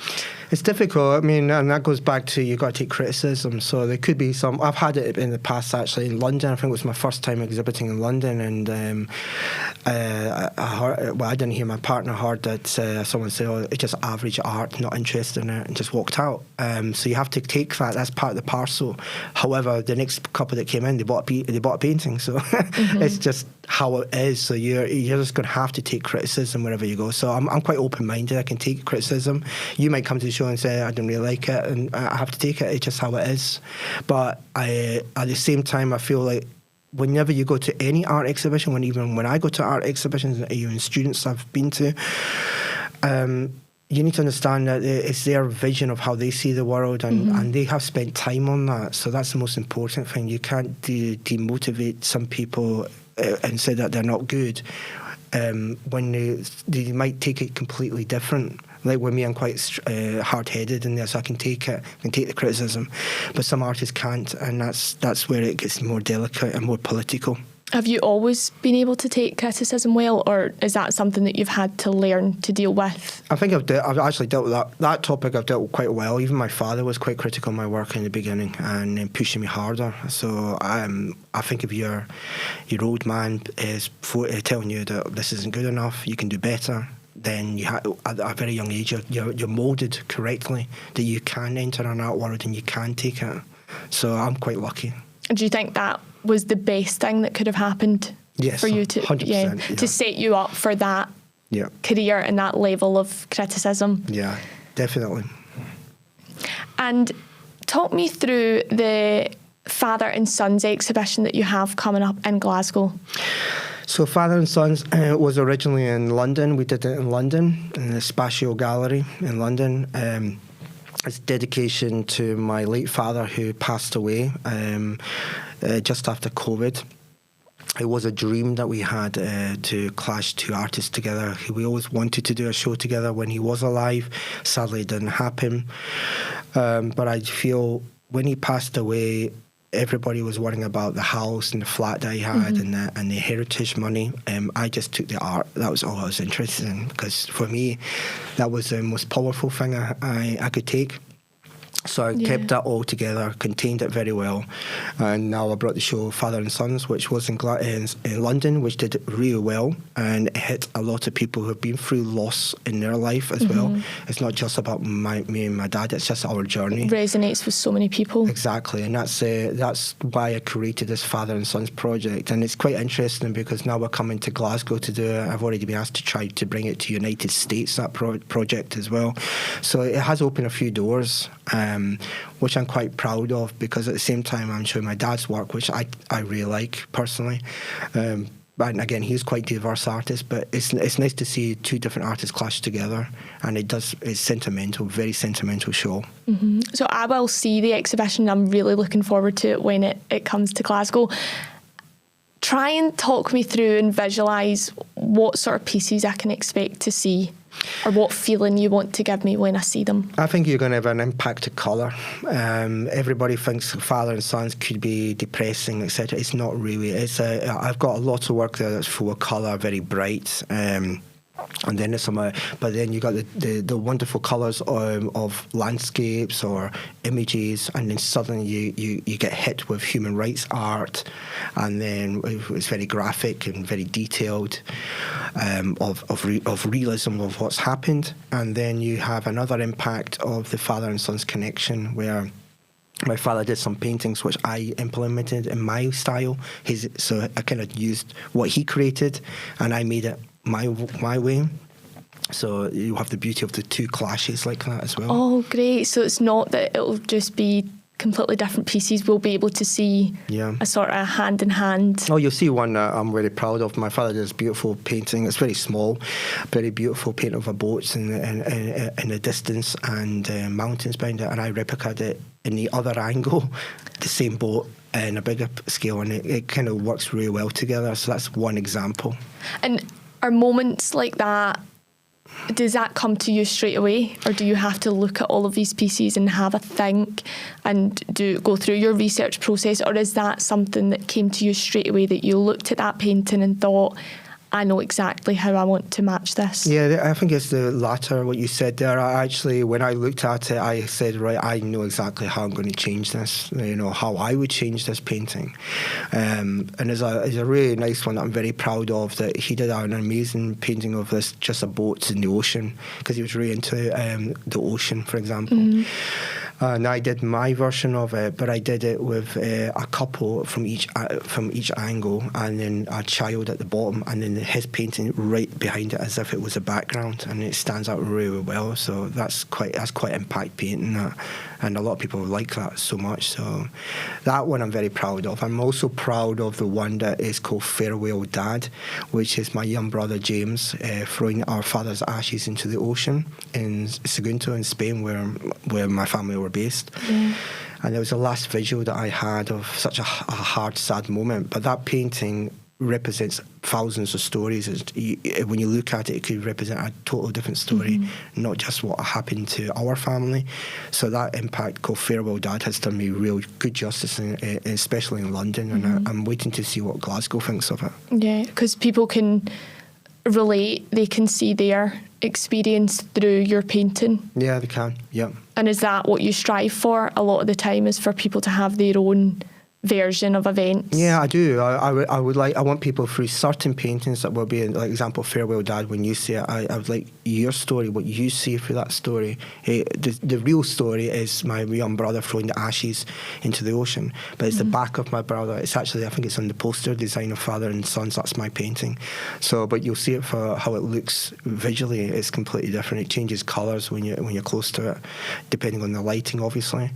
It's difficult. I mean, and that goes back to you've got to take criticism. So there could be some. I've had it in the past actually in London. I think it was my first time exhibiting in London, and I didn't hear. My partner heard that someone say, "Oh, it's just average art, not interested in it," and just walked out. So you have to take that. That's part of the parcel. However, the next couple that came in, they bought a painting. So it's just how it is. So you're just going to have to take criticism wherever you go. So I'm quite open-minded. I can take criticism. You might come to the show and say, I don't really like it, and I have to take it. It's just how it is. But at the same time, I feel like whenever you go to any art exhibition, when I go to art exhibitions, even students I've been to, you need to understand that it's their vision of how they see the world, and they have spent time on that. So that's the most important thing. You can't demotivate some people and say that they're not good when they might take it completely different. Like with me, I'm quite hard-headed in there, so I can take it, I can take the criticism, but some artists can't, and that's where it gets more delicate and more political. Have you always been able to take criticism well, or is that something that you've had to learn to deal with? I think I've actually dealt with that topic. I've dealt with quite well. Even my father was quite critical of my work in the beginning and pushing me harder. So I think if your old man is telling you that this isn't good enough, you can do better, then at a very young age you're moulded correctly that you can enter an art world and you can take it. So I'm quite lucky. Do you think that was the best thing that could have happened for you to 100%, to set you up for that career and that level of criticism? Yeah, definitely. And talk me through the Father and Sons exhibition that you have coming up in Glasgow. So Father and Sons was originally in London. We did it in London, in the Spatial Gallery in London. It's dedication to my late father who passed away just after COVID. It was a dream that we had to clash two artists together. We always wanted to do a show together when he was alive. Sadly, it didn't happen. But I feel when he passed away, everybody was worrying about the house and the flat that I had and the heritage money. I just took the art. That was all I was interested in, because for me, that was the most powerful thing I could take. So I kept that all together, contained it very well, and now I brought the show Father and Sons, which was in London, which did really well, and it hit a lot of people who have been through loss in their life as well. It's not just about me and my dad; it's just our journey. It resonates with so many people. Exactly, and that's why I created this Father and Sons project, and it's quite interesting because now we're coming to Glasgow to do it. I've already been asked to try to bring it to United States, that project as well. So it has opened a few doors. Which I'm quite proud of, because at the same time I'm showing my dad's work, which I really like personally. And again, he's quite a diverse artist, but it's nice to see two different artists clash together, and it's sentimental, very sentimental show. So I will see the exhibition. I'm really looking forward to it when it comes to Glasgow. Try and talk me through and visualise what sort of pieces I can expect to see, or what feeling you want to give me when I see them. I think you're going to have an impact of colour. Everybody thinks Father and Sons could be depressing, etc. It's not really. I've got a lot of work there that's full of colour, very bright. And then there's but then you got the wonderful colours of landscapes or images, and then suddenly you get hit with human rights art, and then it's very graphic and very detailed, of realism of what's happened, and then you have another impact of the Father and Sons connection where my father did some paintings which I implemented in my style. So I kind of used what he created and I made it my way. So you have the beauty of the two clashes like that as well. Oh, great. So it's not that it'll just be completely different pieces. We'll be able to see a sort of hand in hand. Oh, you'll see one that I'm very proud of. My father did this beautiful painting. It's very small, very beautiful painting of a boat in the distance and mountains behind it, and I replicated it in the other angle, the same boat in a bigger scale, and it kind of works really well together. So that's one example. And are moments like that, does that come to you straight away, or do you have to look at all of these pieces and have a think and go through your research process, or is that something that came to you straight away, that you looked at that painting and thought, I know exactly how I want to match this? Yeah, I think it's the latter, what you said there. Actually, when I looked at it, I said, right, I know exactly how I'm going to change this, how I would change this painting. And there's a really nice one that I'm very proud of, that he did an amazing painting of this, just a boat in the ocean, because he was really into the ocean, for example. And I did my version of it, but I did it with a couple from each angle, and then a child at the bottom, and then his painting right behind it as if it was a background, and it stands out really well. So that's quite impact painting, and a lot of people like that so much. So that one I'm very proud of. I'm also proud of the one that is called Farewell Dad, which is my young brother James throwing our father's ashes into the ocean in Sagunto in Spain, where my family were based. And it was the last visual that I had of such a hard, sad moment. But that painting represents thousands of stories. When you look at it, it could represent a totally different story, not just what happened to our family. So that impact called Farewell Dad has done me real good justice, especially in London, and I'm waiting to see what Glasgow thinks of it. Yeah, because people can relate, they can see their experience through your painting. Yeah, they can, yeah. And is that what you strive for a lot of the time, is for people to have their own version of events? Yeah, I do. I want people through certain paintings that will be, like example, Farewell Dad, when you see it, I would like your story, what you see through that story. The real story is my young brother throwing the ashes into the ocean, but it's the back of my brother. It's actually, I think it's on the poster design of Father and Sons. That's my painting. So, but you'll see it for how it looks visually. It's completely different. It changes colours when you're close to it, depending on the lighting, obviously.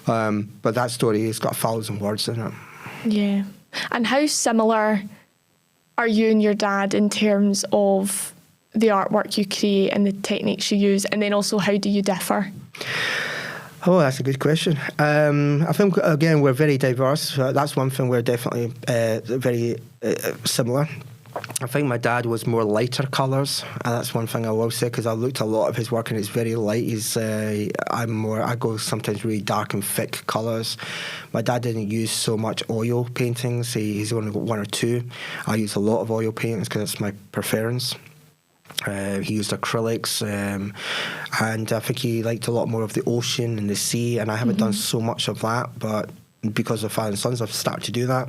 But that story has got 1,000 words in it. Yeah. And how similar are you and your dad in terms of the artwork you create and the techniques you use, and then also how do you differ? Oh, that's a good question. I think, again, we're very diverse. That's one thing we're definitely very similar. I think my dad was more lighter colours, and that's one thing I will say, because I looked at a lot of his work and it's very light. I go sometimes really dark and thick colours. My dad didn't use so much oil paintings. He's only got one or two. I use a lot of oil paintings because it's my preference. He used acrylics, and I think he liked a lot more of the ocean and the sea, and I haven't done so much of that, but because of Father and Sons, I've started to do that,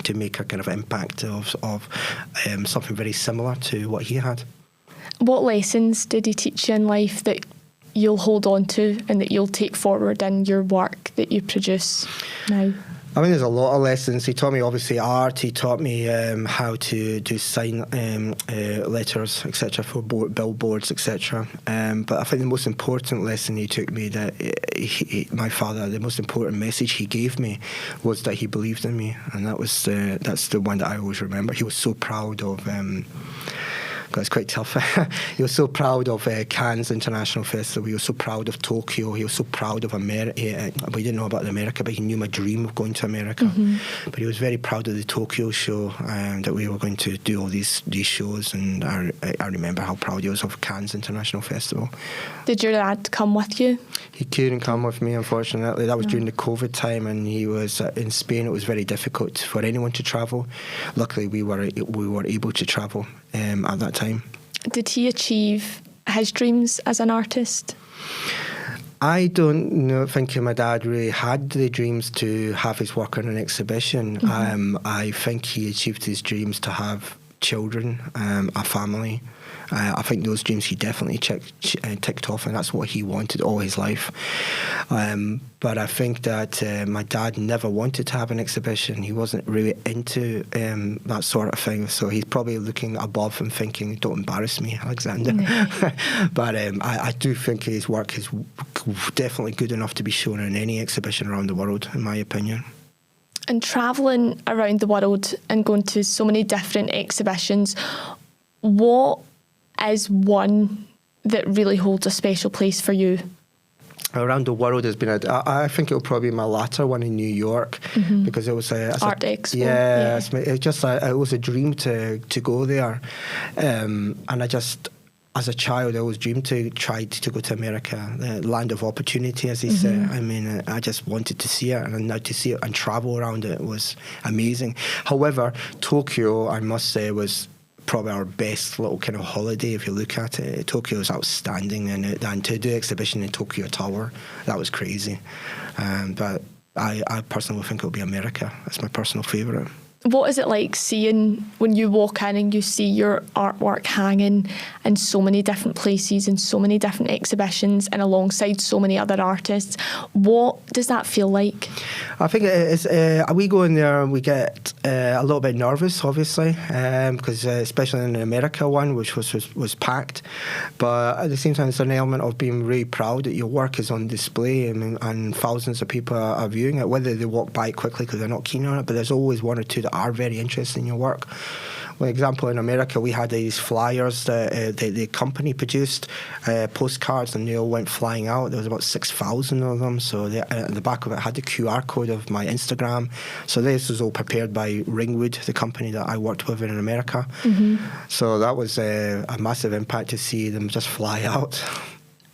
to make a kind of impact of something very similar to what he had. What lessons did he teach you in life that you'll hold on to and that you'll take forward in your work that you produce now? I mean, there's a lot of lessons. He taught me, obviously, art. He taught me how to do sign letters, etc., for billboards, etc. But I think the most important lesson he took me, that my father, the most important message he gave me was that he believed in me, and that's the one that I always remember. He was so proud of. It's quite tough. He was so proud of Cannes International Festival. He was so proud of Tokyo. He was so proud of America. We didn't know about America, but he knew my dream of going to America. But he was very proud of the Tokyo show, that we were going to do all these shows. And I remember how proud he was of Cannes International Festival. Did your dad come with you? He couldn't come with me, unfortunately. That was during the COVID time, and he was in Spain. It was very difficult for anyone to travel. Luckily, we were able to travel at that time. Did he achieve his dreams as an artist? I don't think my dad really had the dreams to have his work on an exhibition. I think he achieved his dreams to have children, a family. I think those dreams he definitely ticked off, and that's what he wanted all his life. But I think that my dad never wanted to have an exhibition. He wasn't really into that sort of thing. So he's probably looking above and thinking, don't embarrass me, Alexander. But I do think his work is definitely good enough to be shown in any exhibition around the world, in my opinion. And travelling around the world and going to so many different exhibitions, what is one that really holds a special place for you? Around the world has been I think it'll probably be my latter one in New York, because it was Art Expo. Yeah. It was a dream to go there, and I just, as a child, I always dreamed to try to go to America, the land of opportunity, as they say. I mean, I just wanted to see it, and now to see it and travel around it was amazing. However, Tokyo, I must say, was probably our best little kind of holiday. If you look at it, Tokyo is outstanding, and to do exhibition in Tokyo Tower, that was crazy. But I personally think it'll be America. That's my personal favourite. What is it like seeing when you walk in and you see your artwork hanging in so many different places and so many different exhibitions and alongside so many other artists? What does that feel like? I think it's, we go in there and we get a little bit nervous, obviously, because especially in the America one, which was packed. But at the same time, there's an element of being really proud that your work is on display, and thousands of people are viewing it, whether they walk by it quickly because they're not keen on it, but there's always one or two that are very interested in your work. For example, in America, we had these flyers that the company produced, postcards, and they all went flying out. There was about 6,000 of them. So at the back of it had the QR code of my Instagram. So this was all prepared by Ringwood, the company that I worked with in America. So that was a massive impact to see them just fly out.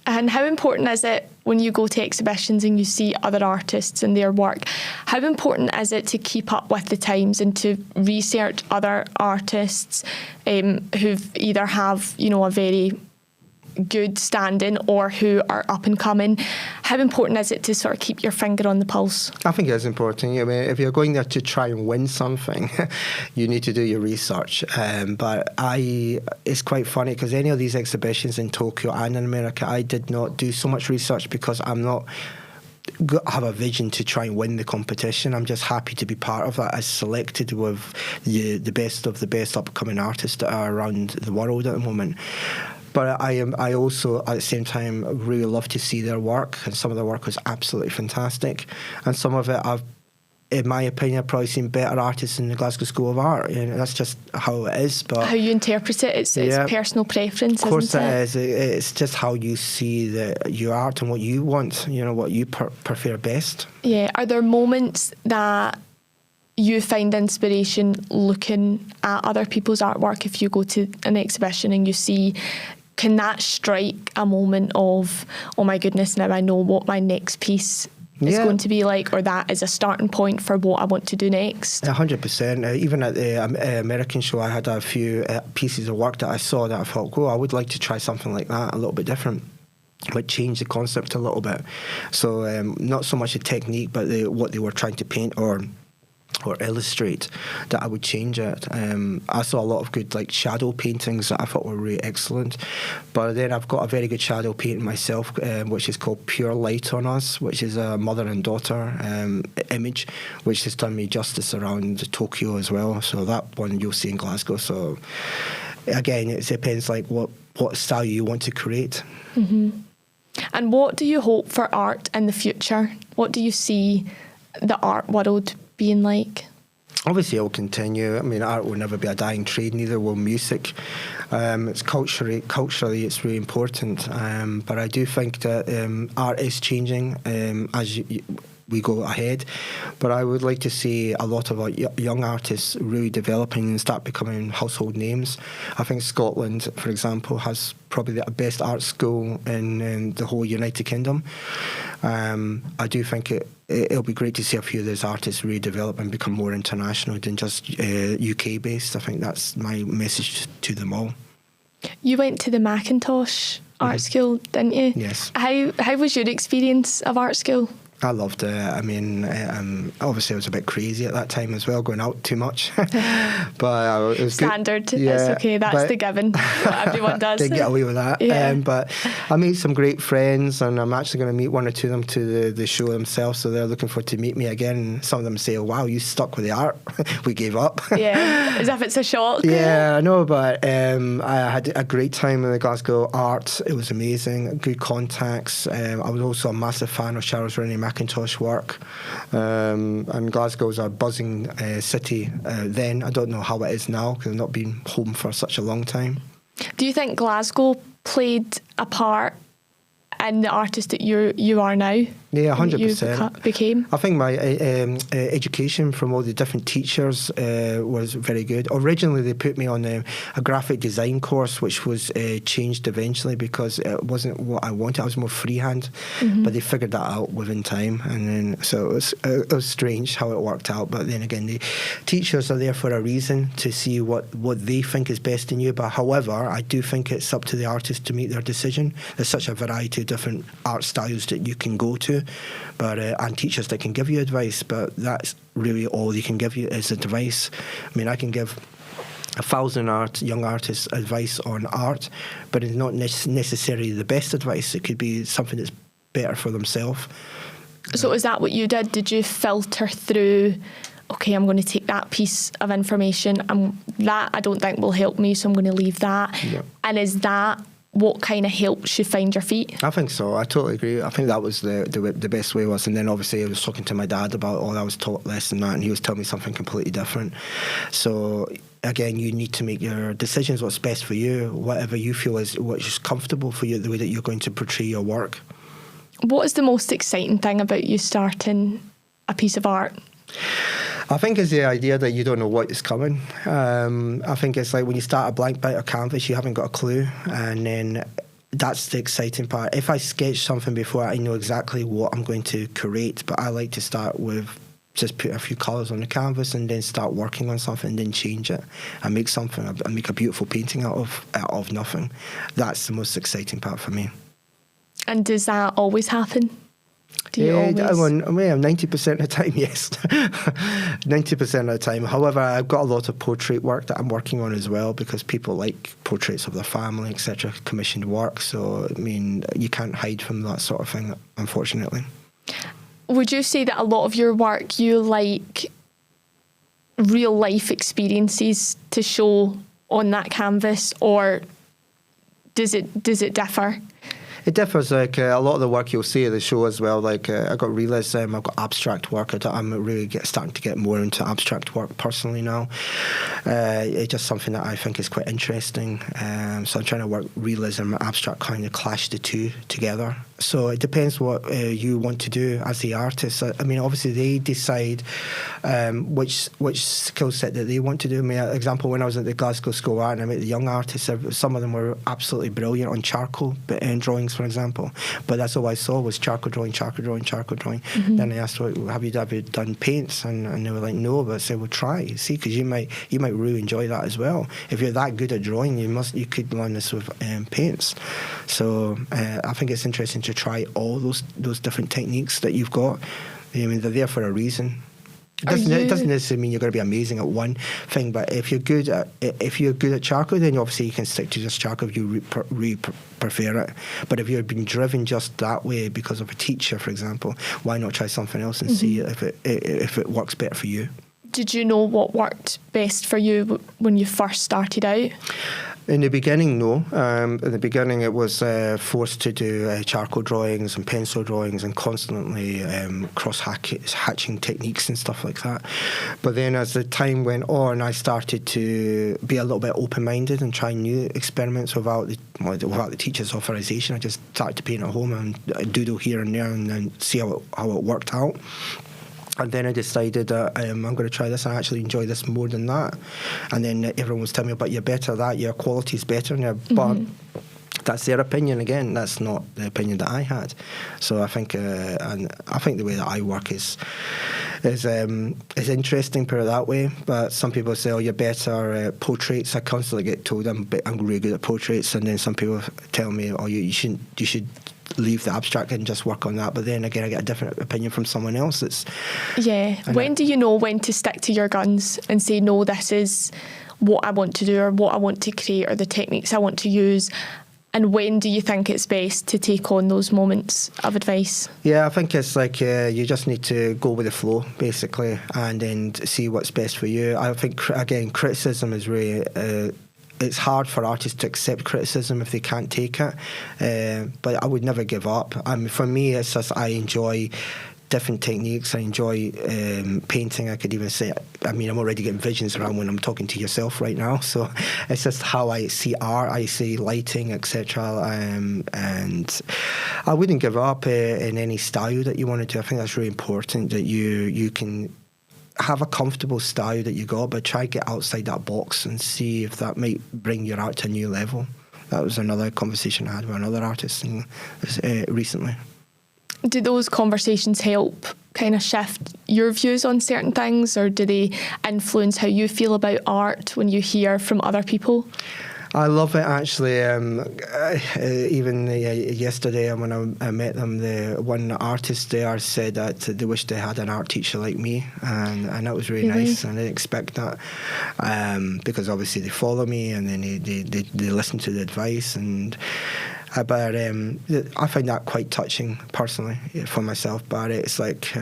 And how important is it when you go to exhibitions and you see other artists and their work? How important is it to keep up with the times and to research other artists who've either have, a very good standing or who are up and coming? How important is it to sort of keep your finger on the pulse? I think it is important. I mean, if you're going there to try and win something, you need to do your research. But it's quite funny because any of these exhibitions in Tokyo and in America, I did not do so much research because I'm not have a vision to try and win the competition. I'm just happy to be part of that, as selected with the best of the best upcoming artists that are around the world at the moment. But I also, at the same time, really love to see their work, and some of their work was absolutely fantastic. And some of it, in my opinion, I've probably seen better artists in the Glasgow School of Art. That's just how it is. But how you interpret it, it's personal preference, of course isn't it? It is. It's just how you see your art and what you want, what you prefer best. Yeah. Are there moments that you find inspiration looking at other people's artwork? If you go to an exhibition and you see, can that strike a moment of, oh my goodness, now I know what my next piece is going to be like, or that is a starting point for what I want to do next? 100%. Even at the American show, I had a few pieces of work that I saw that I thought, I would like to try something like that, a little bit different, but change the concept a little bit. So not so much the technique, but what they were trying to paint or illustrate, that I would change it. I saw a lot of good shadow paintings that I thought were really excellent, but then I've got a very good shadow painting myself, which is called Pure Light on Us, which is a mother and daughter image, which has done me justice around Tokyo as well. So that one you'll see in Glasgow. So again, it depends what style you want to create. Mm-hmm. And what do you hope for art in the future? What do you see the art world being like? Obviously, it will continue. I mean, art will never be a dying trade, neither will music. It's culturally, it's really important. But I do think that art is changing as we go ahead. But I would like to see a lot of young artists really developing and start becoming household names. I think Scotland, for example, has probably the best art school in the whole United Kingdom. I do think it'll be great to see a few of those artists really develop and become more international than just UK based. I think that's my message to them all. You went to the Macintosh art school, didn't you? Yes. How was your experience of art school? I loved it. I mean, obviously I was a bit crazy at that time as well, going out too much. But it was standard. Good. Yeah, it's okay. That's the given. What everyone does. Didn't get away with that. Yeah. But I made some great friends, and I'm actually going to meet one or two of them to the show themselves. So they're looking forward to meet me again. And some of them say, "Oh, wow, you stuck with the art. We gave up." Yeah, as if it's a shock. Yeah, I know, but I had a great time in the Glasgow Art. It was amazing. Good contacts. I was also a massive fan of Charles Rennie Macintosh work, and Glasgow's a buzzing city then. I don't know how it is now because I've not been home for such a long time. Do you think Glasgow played a part in the artist that you are now? Yeah, 100%. Became. I think my education from all the different teachers was very good. Originally, they put me on a graphic design course, which was changed eventually because it wasn't what I wanted. I was more freehand, but they figured that out within time, and then so it was strange how it worked out. But then again, the teachers are there for a reason, to see what they think is best in you. But however, I do think it's up to the artist to make their decision. There's such a variety of different art styles that you can go to. But and teachers that can give you advice, but that's really all they can give you is advice. I mean, I can give 1,000 young artists advice on art, but it's not necessarily the best advice. It could be something that's better for themselves. So is that what you did? Did you filter through, okay, I'm going to take that piece of information and that I don't think will help me, so I'm going to leave that? Yeah. And is that what kind of helps you find your feet? I think so. I totally agree. I think that was the best way was. And then obviously I was talking to my dad about, I was taught less than that, and he was telling me something completely different. So again, you need to make your decisions what's best for you, whatever you feel is what's comfortable for you, the way that you're going to portray your work. What is the most exciting thing about you starting a piece of art? I think it's the idea that you don't know what is coming. I think it's like when you start a blank bit of canvas, you haven't got a clue, and then that's the exciting part. If I sketch something before, I know exactly what I'm going to create, but I like to start with just put a few colours on the canvas and then start working on something and then change it and make something, and make a beautiful painting out of nothing. That's the most exciting part for me. And does that always happen? Do you always? 90% of the time, yes. 90% of the time. However, I've got a lot of portrait work that I'm working on as well, because people like portraits of their family, etc., commissioned work. So, I mean, you can't hide from that sort of thing, unfortunately. Would you say that a lot of your work, you like real life experiences to show on that canvas, or does it differ? It differs. Like a lot of the work you'll see at the show as well. Like I've got realism, I've got abstract work. I'm really starting to get more into abstract work personally now. It's just something that I think is quite interesting. So I'm trying to work realism and abstract, kind of clash the two together. So it depends what you want to do as the artist. I mean, obviously they decide which skill set that they want to do. I mean, for example, when I was at the Glasgow School of Art and I met the young artists, some of them were absolutely brilliant on charcoal drawings, for example. But that's all I saw was charcoal drawing. Mm-hmm. Then I asked, have you done paints? And they were like, no. But I said, well, try. See, because you might really enjoy that as well. If you're that good at drawing, you could learn this with paints. So I think it's interesting to try all those different techniques that you've got. I mean, they're there for a reason. It doesn't necessarily mean you're going to be amazing at one thing, but if you're good at charcoal, then obviously you can stick to just charcoal if you prefer it. But if you've been driven just that way because of a teacher, for example, why not try something else and see if it works better for you? Did you know what worked best for you when you first started out? In the beginning, no. In the beginning, it was forced to do charcoal drawings and pencil drawings and constantly cross-hatching techniques and stuff like that. But then as the time went on, I started to be a little bit open-minded and try new experiments without the teacher's authorization. I just started to paint at home and doodle here and there and then see how it worked out. And then I decided that I'm going to try this and I actually enjoy this more than that. And then everyone was telling me, but you're better at that, your quality's better. But that's their opinion again. That's not the opinion that I had. So I think the way that I work is interesting, put it that way. But some people say, oh, you're better at portraits. I constantly get told I'm really good at portraits. And then some people tell me, oh, you should leave the abstract and just work on that. But then again, I get a different opinion from someone else. When do you know when to stick to your guns and say, no, this is what I want to do or what I want to create or the techniques I want to use? And when do you think it's best to take on those moments of advice? Yeah, I think it's like you just need to go with the flow, basically, and then see what's best for you. I think, again, criticism is really... it's hard for artists to accept criticism if they can't take it, but I would never give up. For me, it's just I enjoy different techniques. I enjoy painting. I could even say, I mean, I'm already getting visions around when I'm talking to yourself right now. So it's just how I see art, I see lighting, etc. And I wouldn't give up in any style that you want to do. I think that's really important that you can have a comfortable style that you got, but try to get outside that box and see if that might bring your art to a new level. That was another conversation I had with another artist recently. Do those conversations help kind of shift your views on certain things, or do they influence how you feel about art when you hear from other people? I love it, actually. Even yesterday when I met them, the one artist there said that they wished they had an art teacher like me, and that was really nice. And I didn't expect that because obviously they follow me and then they listen to the advice. But I find that quite touching personally for myself. But it's like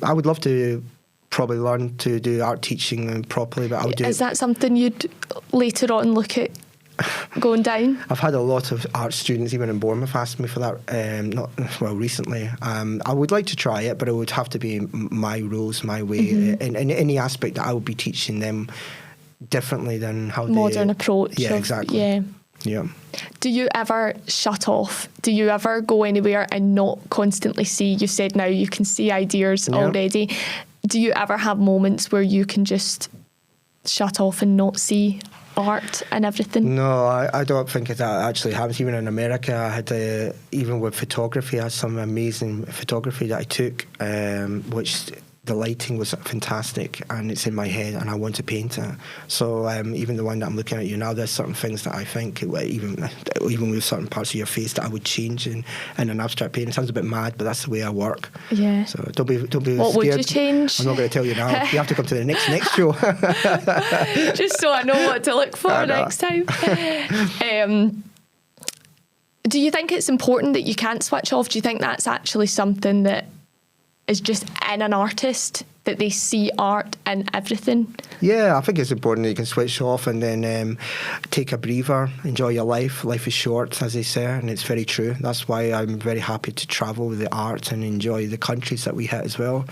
I would love to probably learn to do art teaching properly, but I would do. Is that something you'd later on look at going down? I've had a lot of art students, even in Bournemouth, ask me for that. Recently. I would like to try it, but it would have to be my rules, my way, in any aspect that I would be teaching them differently than how modern approach. Yeah, exactly. Yeah. Do you ever shut off? Do you ever go anywhere and not constantly see? You said now you can see ideas already. Do you ever have moments where you can just shut off and not see art and everything? No, I don't think that actually happens. Even in America, I had even with photography, I had some amazing photography that I took, which the lighting was fantastic, and it's in my head, and I want to paint it. So even the one that I'm looking at you now, there's certain things that I think, even with certain parts of your face, that I would change in an abstract painting. It sounds a bit mad, but that's the way I work. Yeah. So don't be what scared. Would you change? I'm not going to tell you now. You have to come to the next show. Just so I know what to look for next time. Do you think it's important that you can't switch off? Do you think that's actually something that is just in an artist that they see art in everything? Yeah, I think it's important that you can switch off and then take a breather, enjoy your life. Life is short, as they say, and it's very true. That's why I'm very happy to travel with the art and enjoy the countries that we hit as well.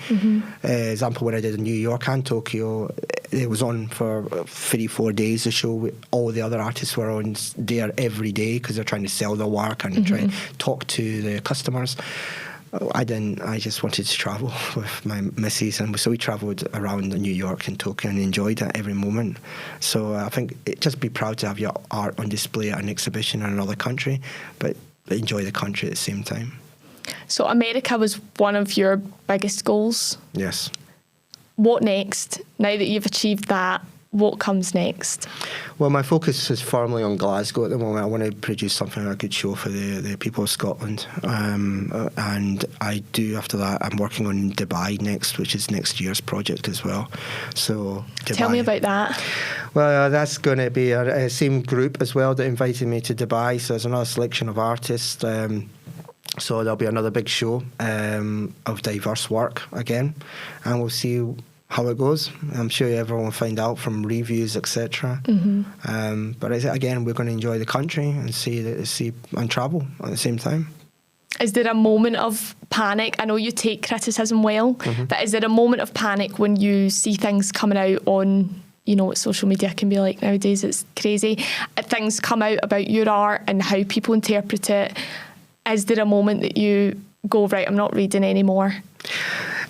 Example, when I did in New York and Tokyo, it was on for 3-4 days. The show, all the other artists were on there every day because they're trying to sell their work and try and talk to the customers. I didn't. I just wanted to travel with my missus, and so we travelled around New York and Tokyo and enjoyed it every moment. So I think just be proud to have your art on display at an exhibition in another country, but enjoy the country at the same time. So America was one of your biggest goals. Yes. What next? Now that you've achieved that, what comes next? Well, my focus is firmly on Glasgow at the moment. I want to produce something a good show for the people of Scotland. And I do, after that, I'm working on Dubai next, which is next year's project as well. So Dubai. Tell me about that. Well, that's going to be a same group as well that invited me to Dubai. So there's another selection of artists. So there'll be another big show of diverse work again. And we'll see how it goes. I'm sure everyone will find out from reviews, etc. But again, we're going to enjoy the country and see and travel at the same time. Is there a moment of panic? I know you take criticism well, but is there a moment of panic when you see things coming out on, you know, what social media can be like nowadays? It's crazy. Things come out about your art and how people interpret it. Is there a moment that you go, right, I'm not reading anymore?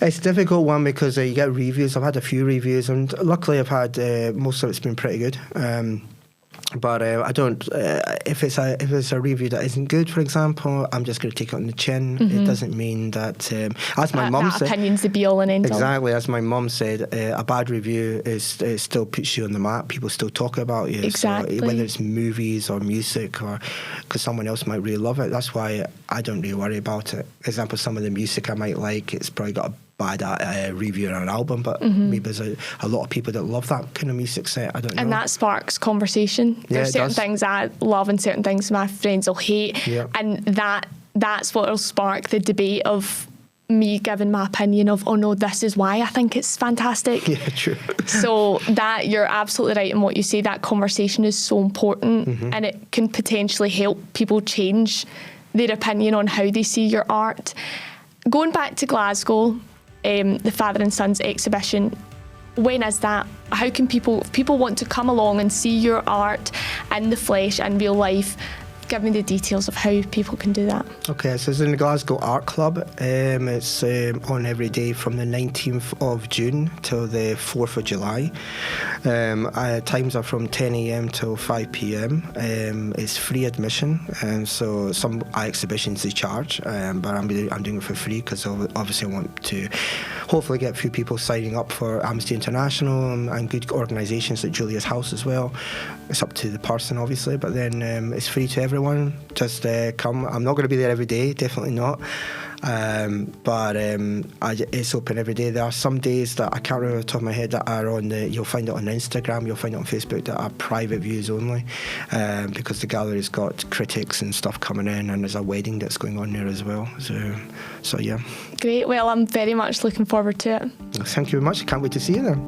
It's a difficult one because you get reviews. I've had a few reviews, and luckily I've had most of it's been pretty good. But I don't. If it's a review that isn't good, for example, I'm just going to take it on the chin. It doesn't mean that, as my mum said, opinion's the be all and end all. Exactly, as my mum said, a bad review it still puts you on the map. People still talk about you. Exactly. So whether it's movies or music, or because someone else might really love it. That's why I don't really worry about it. For example, some of the music I might like, it's probably got a bad review on an album, but maybe there's a lot of people that love that kind of music set. I don't know. And that sparks conversation. There's certain things I love and certain things my friends will hate. Yeah. And that's what will spark the debate of me giving my opinion of, oh no, this is why I think it's fantastic. Yeah, true. So that you're absolutely right in what you say. That conversation is so important, and it can potentially help people change their opinion on how they see your art. Going back to Glasgow, the Father and Sons exhibition, when is that? How can if people want to come along and see your art in the flesh and real life, give me the details of how people can do that. Okay, so it's in the Glasgow Art Club. It's on every day from the 19th of June till the 4th of July. Times are from 10 a.m. till 5 p.m. It's free admission, so some exhibitions they charge, but I'm doing it for free because obviously I want to hopefully get a few people signing up for Amnesty International and good organisations like Julia's House as well. It's up to the person, obviously, but then it's free to everyone. Just come. I'm not going to be there every day, definitely not. But it's open every day. There are some days that I can't remember off the top of my head that are on you'll find it on Instagram, you'll find it on Facebook, that are private views only, because the gallery's got critics and stuff coming in, and there's a wedding that's going on there as well. So yeah. Great. Well, I'm very much looking forward to it. Thank you very much. I can't wait to see you there.